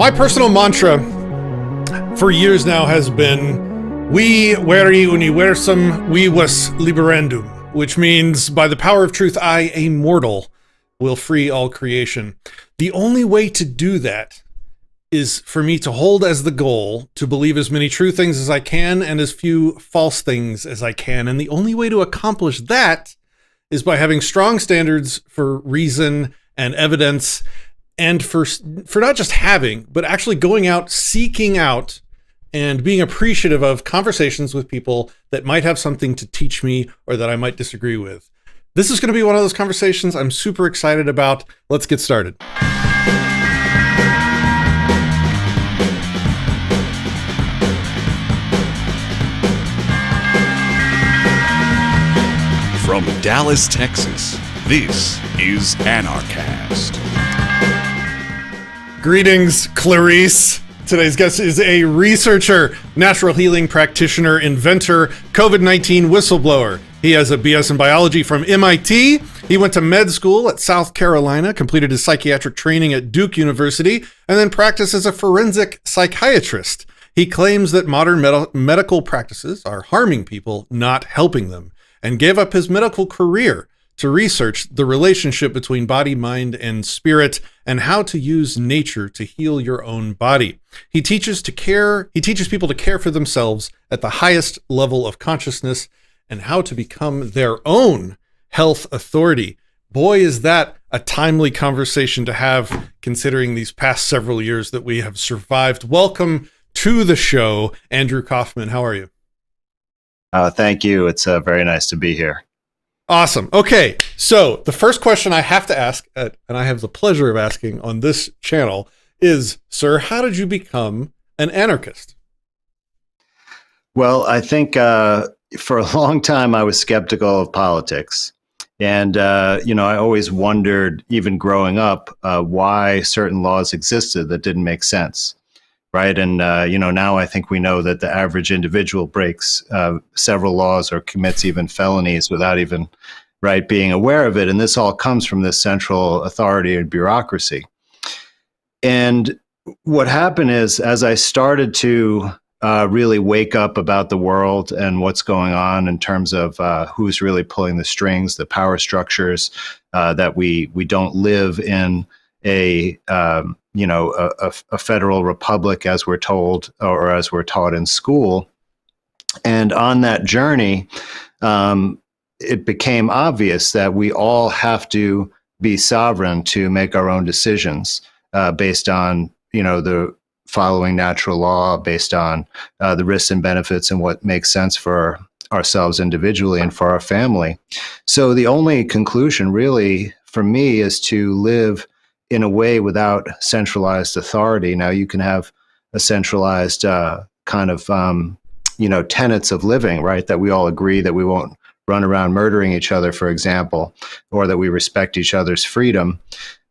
My personal mantra for years now has been, "Vi veri universum vivus liberendum," which means, by the power of truth, I, a mortal, will free all creation. The only way to do that is for me to hold as the goal to believe as many true things as I can and as few false things as I can. And the only way to accomplish that is by having strong standards for reason and evidence, and for not just having, but actually going out, seeking out, and being appreciative of conversations with people that might have something to teach me or that I might disagree with. This is going to be one of those conversations I'm super excited about. Let's get started. From Dallas, Texas, this is Anarchast. Greetings, Clarice. Today's guest is a researcher, natural healing practitioner, inventor, COVID-19 whistleblower. He has a BS in biology from MIT. He went to med school at South Carolina, completed his psychiatric training at Duke University, and then practiced as a forensic psychiatrist. He claims that modern medical practices are harming people, not helping them, and gave up his medical career to research the relationship between body, mind, and spirit, and how to use nature to heal your own body. He teaches people to care for themselves at the highest level of consciousness and how to become their own health authority. Boy, is that a timely conversation to have, considering these past several years that we have survived. Welcome to the show, Andrew Kaufman. How are you? Thank you. It's very nice to be here. Awesome. Okay, so the first question I have to ask, and I have the pleasure of asking on this channel, is, sir, how did you become an anarchist? Well, I think for a long time I was skeptical of politics. And, I always wondered, even growing up, why certain laws existed that didn't make sense. Right. And, now I think we know that the average individual breaks several laws or commits even felonies without even being aware of it. And this all comes from this central authority and bureaucracy. And what happened is, as I started to really wake up about the world and what's going on in terms of who's really pulling the strings, the power structures, that we don't live in a federal republic as we're told, or as we're taught in school. And on that journey, it became obvious that we all have to be sovereign to make our own decisions based on, the following natural law, based on the risks and benefits and what makes sense for ourselves individually and for our family. So the only conclusion really for me is to live in a way without centralized authority. Now, you can have a centralized tenets of living, right? That we all agree that we won't run around murdering each other, for example, or that we respect each other's freedom.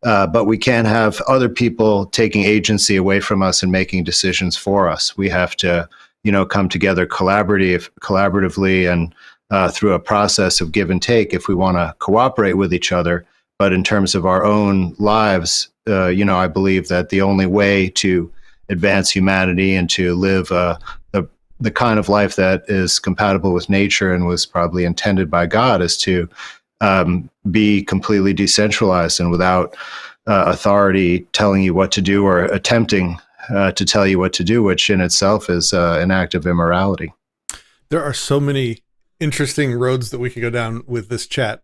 But we can't have other people taking agency away from us and making decisions for us. We have to, come together collaboratively and through a process of give and take if we want to cooperate with each other. But in terms of our own lives, I believe that the only way to advance humanity and to live the kind of life that is compatible with nature and was probably intended by God is to be completely decentralized and without authority telling you what to do or attempting to tell you what to do, which in itself is an act of immorality. There are so many interesting roads that we could go down with this chat.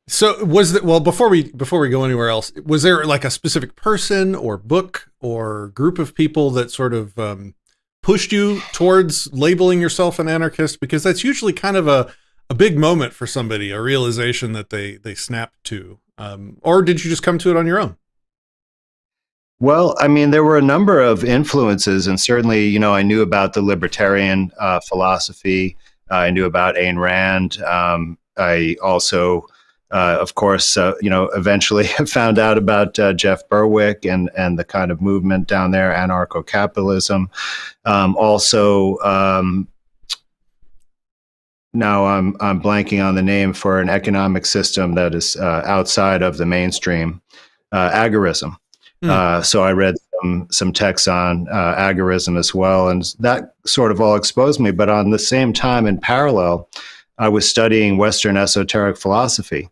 So before we go anywhere else, was there like a specific person or book or group of people that sort of pushed you towards labeling yourself an anarchist? Because that's usually kind of a big moment for somebody, a realization that they snap to. Or did you just come to it on your own? Well, I mean, there were a number of influences, and certainly, I knew about the libertarian philosophy. I knew about Ayn Rand. I also of course, eventually found out about Jeff Berwick and the kind of movement down there, anarcho-capitalism. Now I'm blanking on the name for an economic system that is outside of the mainstream, agorism. So I read some texts on agorism as well, and that sort of all exposed me. But on the same time, in parallel, I was studying Western esoteric philosophy,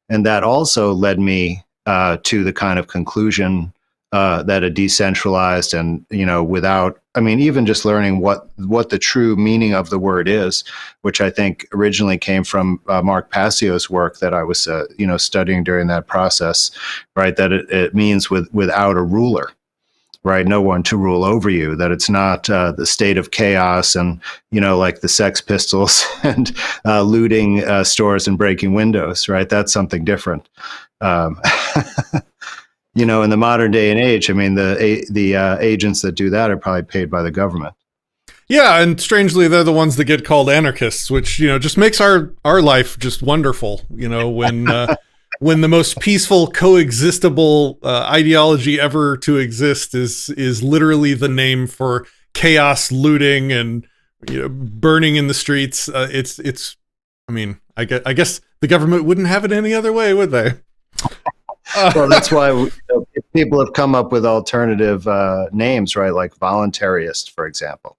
and that also led me to the kind of conclusion that a decentralized and, without, even just learning what the true meaning of the word is, which I think originally came from Mark Passio's work that I was, studying during that process, right? That it means without a ruler, right? No one to rule over you, that it's not the state of chaos and, like the Sex Pistols and looting stores and breaking windows, right? That's something different. In the modern day and age, the agents that do that are probably paid by the government. Yeah, and strangely, they're the ones that get called anarchists, which just makes our life just wonderful. When when the most peaceful, coexistable ideology ever to exist is literally the name for chaos, looting, and burning in the streets. It's. I guess the government wouldn't have it any other way, would they? Well, that's why people have come up with alternative names, right? Like voluntarist, for example.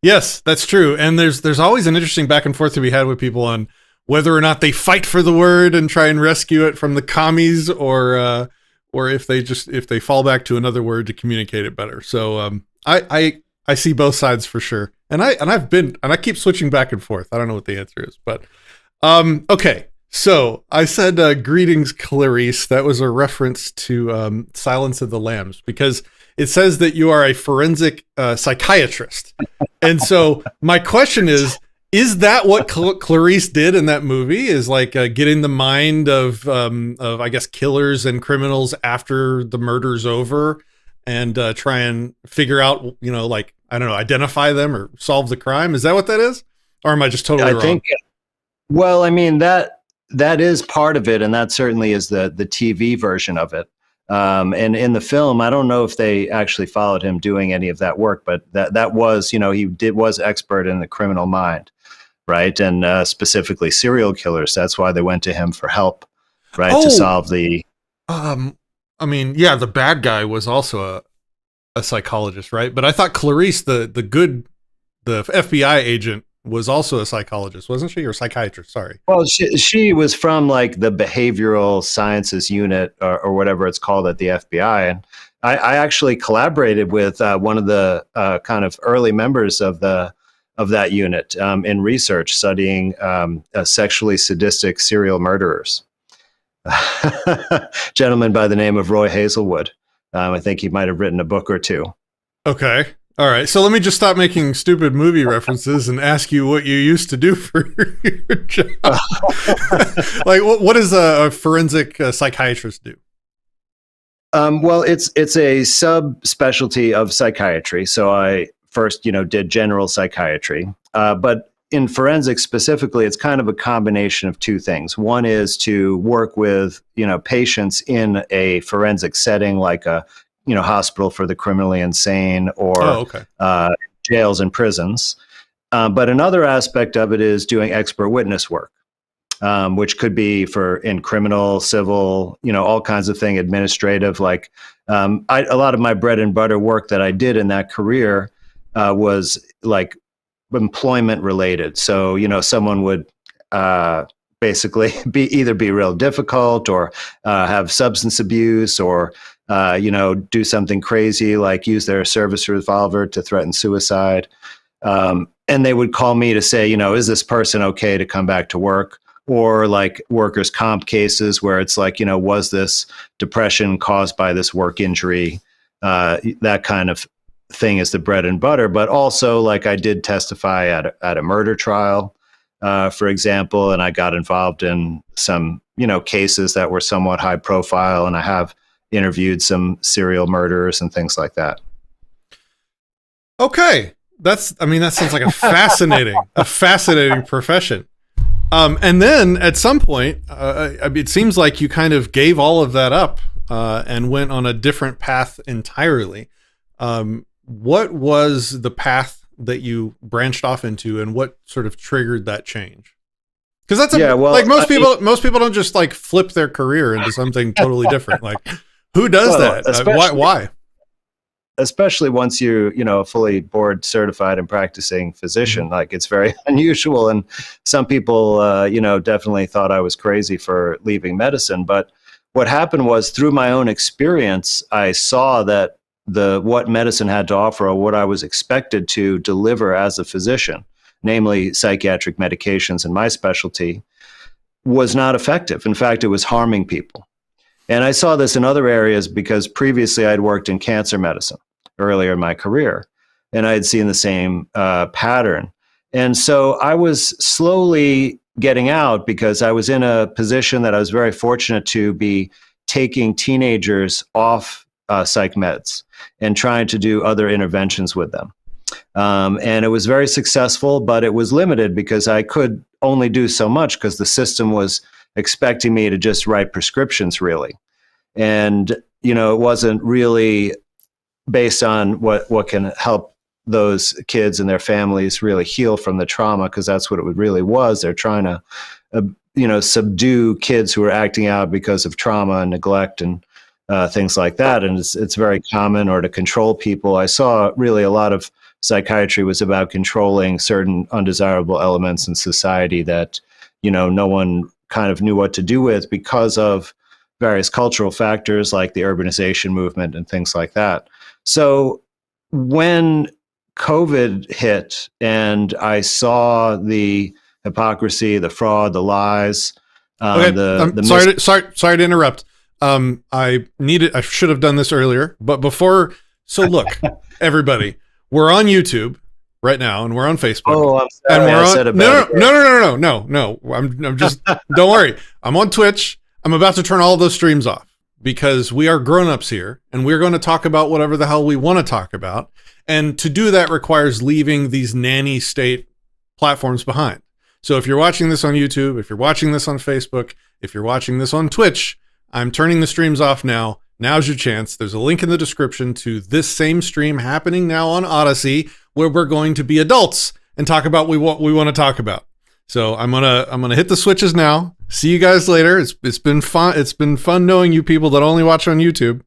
Yes, that's true. And there's always an interesting back and forth to be had with people on whether or not they fight for the word and try and rescue it from the commies, or if they fall back to another word to communicate it better. So I see both sides for sure. And I keep switching back and forth. I don't know what the answer is, but okay. So I said, greetings, Clarice. That was a reference to Silence of the Lambs, because it says that you are a forensic psychiatrist. And so my question is that what Clarice did in that movie, is like get in the mind of I guess, killers and criminals after the murder's over and try and figure out, identify them or solve the crime? Is that what that is? Or am I just totally wrong? That is part of it, and that certainly is the TV version of it. And in the film, I don't know if they actually followed him doing any of that work, but that was, was expert in the criminal mind, right? And specifically serial killers. That's why they went to him for help, right? To solve the. The bad guy was also a psychologist, right? But I thought Clarice, the FBI agent, was also a psychologist, wasn't she? Or psychiatrist, sorry. Well, she was from like the behavioral sciences unit or whatever it's called at the FBI. And I actually collaborated with one of the kind of early members of that unit in research, studying sexually sadistic serial murderers. Gentleman by the name of Roy Hazelwood. I think he might have written a book or two. Okay. All right, so let me just stop making stupid movie references and ask you what you used to do for your job. Like, what does a forensic psychiatrist do? Well, it's a subspecialty of psychiatry. So I first, did general psychiatry, but in forensics specifically, it's kind of a combination of two things. One is to work with, patients in a forensic setting, like a hospital for the criminally insane, or jails and prisons. But another aspect of it is doing expert witness work, which could be in criminal, civil, all kinds of things, administrative. Like a lot of my bread and butter work that I did in that career was like employment related. So, someone would basically be real difficult, or have substance abuse, or do something crazy like use their service revolver to threaten suicide. And they would call me to say, is this person okay to come back to work? Or like workers' comp cases where it's like, was this depression caused by this work injury? That kind of thing is the bread and butter. But also, like, I did testify at a murder trial, for example, and I got involved in some, cases that were somewhat high profile, and I have interviewed some serial murderers and things like that. Okay. That sounds like a fascinating profession. And then at some point, it seems like you kind of gave all of that up and went on a different path entirely. What was the path that you branched off into, and what sort of triggered that change? Because that's most people don't just like flip their career into something totally different. Like, who does that? Why? especially once you're, a fully board certified and practicing physician, like it's very unusual. And some people, definitely thought I was crazy for leaving medicine. But what happened was, through my own experience, I saw that what medicine had to offer, or what I was expected to deliver as a physician, namely psychiatric medications in my specialty, was not effective. In fact, it was harming people. And I saw this in other areas because previously I'd worked in cancer medicine earlier in my career, and I had seen the same pattern. And so I was slowly getting out, because I was in a position that I was very fortunate to be taking teenagers off psych meds and trying to do other interventions with them. And it was very successful, but it was limited because I could only do so much, because the system was expecting me to just write prescriptions, really. And, it wasn't really based on what can help those kids and their families really heal from the trauma, because that's what it really was. They're trying to, subdue kids who are acting out because of trauma and neglect and things like that. And it's very common, or to control people. I saw really a lot of psychiatry was about controlling certain undesirable elements in society that, no one kind of knew what to do with, because of various cultural factors like the urbanization movement and things like that. So when COVID hit and I saw the hypocrisy, the fraud, the lies, sorry to interrupt. I should have done this earlier, but before. So look, everybody, we're on YouTube right now, and we're on Facebook. Oh, I'm sorry. And I said it better. No. I'm just. Don't worry. I'm on Twitch. I'm about to turn all of those streams off, because we are grown-ups here, and we're going to talk about whatever the hell we want to talk about. And to do that requires leaving these nanny state platforms behind. So if you're watching this on YouTube, if you're watching this on Facebook, if you're watching this on Twitch, I'm turning the streams off now. Now's your chance. There's a link in the description to this same stream happening now on Odysee, where we're going to be adults and talk about what we want to talk about. So I'm gonna hit the switches now. See you guys later. It's been fun. It's been fun knowing you people that only watch on YouTube.